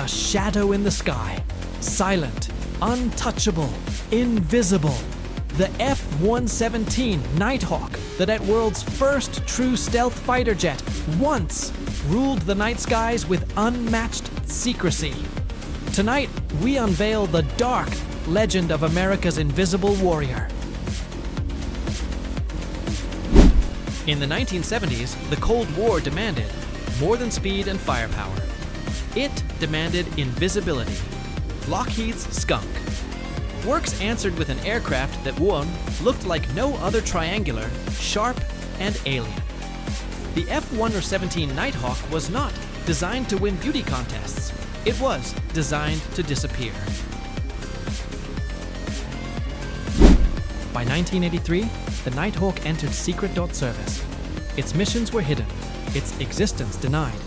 A shadow in the sky, silent, untouchable, invisible. The F-117 Nighthawk, that world's first true stealth fighter jet, once ruled the night skies with unmatched secrecy. Tonight, we unveil the dark legend of America's invisible warrior. In the 1970s, the Cold War demanded more than speed and firepower. It demanded invisibility. Lockheed's Skunk. Works answered with an aircraft that looked like no other triangular, sharp, and alien. The F-117 Nighthawk was not designed to win beauty contests. It was designed to disappear. By 1983, the Nighthawk entered secret service. Its missions were hidden, its existence denied.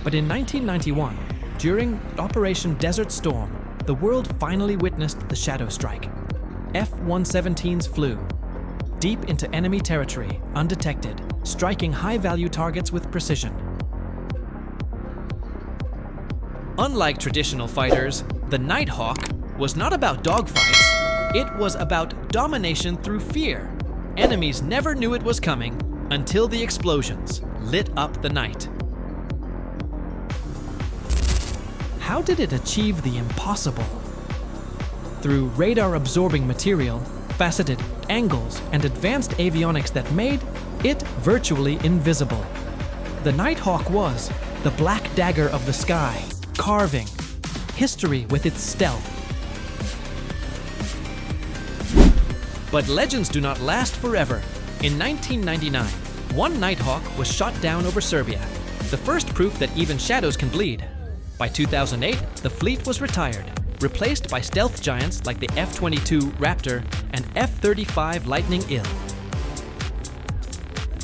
But in 1991, during Operation Desert Storm, the world finally witnessed the shadow strike. F-117s flew deep into enemy territory, undetected, striking high-value targets with precision. Unlike traditional fighters, the Nighthawk was not about dogfights. It was about domination through fear. Enemies never knew it was coming until the explosions lit up the night. How did it achieve the impossible? Through radar-absorbing material, faceted angles, and advanced avionics that made it virtually invisible. The Nighthawk was the black dagger of the sky, carving history with its stealth. But legends do not last forever. In 1999, one Nighthawk was shot down over Serbia, the first proof that even shadows can bleed. By 2008, the fleet was retired, replaced by stealth giants like the F-22 Raptor and F-35 Lightning IL.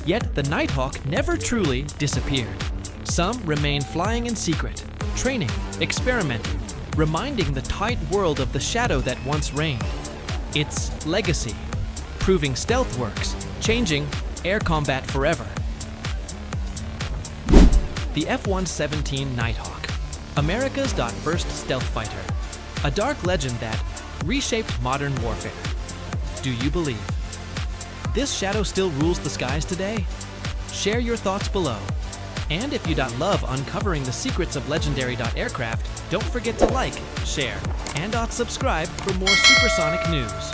Yet the Nighthawk never truly disappeared. Some remain flying in secret, training, experimenting, reminding the tight world of the shadow that once reigned. Its legacy, proving stealth works, changing air combat forever. The F-117 Nighthawk, America's first stealth fighter, a dark legend that reshaped modern warfare. Do you believe this shadow still rules the skies today? Share your thoughts below. And if you love uncovering the secrets of legendary aircraft, don't forget to like, share, and subscribe for more supersonic news.